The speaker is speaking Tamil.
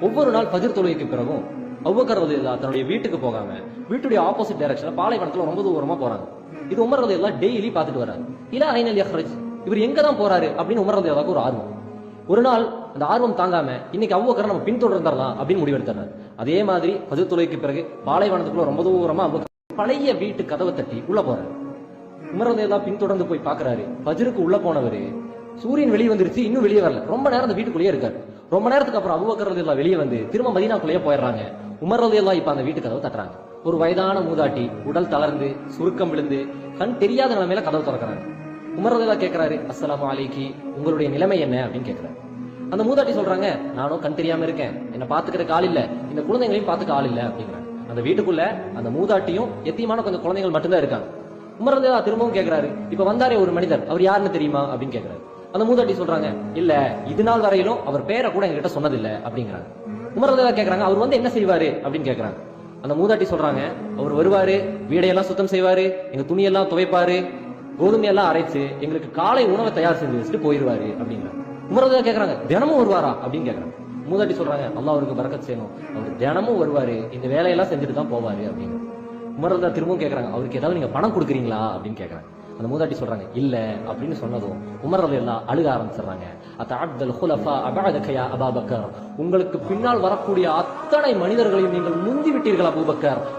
ஒவ்வொரு நாள் ஃபஜ்ர் தொழுகைக்கு பிறகும் அபூபக்கர் ரலியல்லாஹு தன்னுடைய வீட்டுக்கு போகாம வீட்டுடைய ஆப்போசிட் டைரக்ஷன்ல பாலைவனத்துல ரொம்ப தூரமா போறாங்க. இது உமர் ரலியல்லாஹு டெய்லி பார்த்துட்டு வராங்க. இலா ஐனல் யஹ்ரஜ், இவர் எங்க தான் போறாரு அப்படின்னு உமர் ரலியல்லாஹு ஒரு ஆர்வம். ஒரு நாள் அந்த ஆர்வம் தாங்காம இன்னைக்கு அபூபக்கரை நம்ம பின்தொடர்ந்துடலாம் அப்படின்னு முடிவெடுத்தார். அதே மாதிரி ஃபஜ்ர் தொழுகைக்கு பிறகு பாலைவனத்துக்குள்ள ரொம்ப தூரமா அபூபக்கர் பழைய வீட்டு கதவை தட்டி உள்ள போறாரு. உமர் ரலியல்லாஹு பின்தொடர்ந்து போய் பாக்குறாரு. ஃபஜ்ருக்கு உள்ள போனவரு சூரியன் வெளியே வந்துருச்சு, இன்னும் வெளியே வரல. ரொம்ப நேரம் அந்த வீட்டுக்குள்ளேயே இருக்காரு. ரொம்ப நேரத்துக்கு அப்புறம் அபூபக்கர் ரலியல்லாஹு வெளியே வந்து திரும்ப மதீனாக்குள்ளேயே போயிடுறாங்க. உமர் ரலியல்லாஹு இப்ப அந்த வீட்டு கதவை தட்டுறாங்க. ஒரு வயதான மூதாட்டி உடல் தளர்ந்து சுருக்கம் விழுந்து கண் தெரியாத நிலைமையில கதவு திறக்கிறாங்க. உமர் ரலியல்லாஹு கேட்கிறாரு, அஸ்ஸலாமு அலைக்கி, உங்களுடைய நிலைமை என்ன அப்படின்னு கேட்கிறாரு. அந்த மூதாட்டி சொல்றாங்க, நானும் கண் தெரியாம இருக்கேன், என்ன பாத்துக்கிறதுக்கு ஆள் இல்ல, இந்த குழந்தைங்களையும் பாத்துக்க ஆள் இல்ல அப்படிங்கிறாங்க. அந்த வீட்டுக்குள்ள அந்த மூதாட்டியும் எத்தியமான கொஞ்சம் குழந்தைகள் மட்டும்தான் இருக்காங்க. உமர் ரலியல்லாஹு திரும்பவும் கேட்கிறாரு, இப்ப வந்தாரே ஒரு மனிதர், அவர் யாருன்னு தெரியுமா அப்படின்னு கேட்கிறாரு. அந்த மூதாட்டி சொல்றாங்க, இல்ல, இது நாள் வரையிலும் அவர் பேரை கூட எங்ககிட்ட சொன்னதில்ல அப்படிங்கிறாங்க. உமர் ரலியல்லாஹு கேட்கறாங்க, அவர் வந்து என்ன செய்வாரு அப்படின்னு கேட்கறாங்க. அந்த மூதாட்டி சொல்றாங்க, அவர் வருவாரு, வீடையெல்லாம் சுத்தம் செய்வாரு, எங்க துணியெல்லாம் துவைப்பாரு, கோதுமை எல்லாம் அரைச்சு எங்களுக்கு காலை உணவை தயார் செஞ்சு வச்சுட்டு போயிருவாரு அப்படிங்கிறாங்க. உமர் ரலியல்லாஹு கேட்கறாங்க, தினமும் வருவாரா அப்படின்னு கேட்கறாங்க. மூதாட்டி சொல்றாங்க, அல்லாஹ் அவருக்கு பரக்கத் செய்யணும், அவர் தினமும் வருவாரு, இந்த வேலையெல்லாம் செஞ்சுட்டு தான் போவாரு அப்படின்னு. உமர் ரலியல்லாஹு திரும்பவும் கேட்கறாங்க, அவருக்கு ஏதாவது நீங்க பணம் கொடுக்குறீங்களா அப்படின்னு கேட்கறாங்க. அந்த மூதாட்டி சொல்றாங்க, இல்ல அப்படின்னு சொன்னதும் உமர் ரலியல்லாஹு அழுக ஆரம்பிச்சிடுறாங்க. அத்தஅப்தல் குலஃபா அபஅதக யா அபூபக்கர், உங்களுக்கு பின்னால் வரக்கூடிய அத்தனை மனிதர்களையும் நீங்கள் முந்தி விட்டீர்கள் அபூபக்கர்.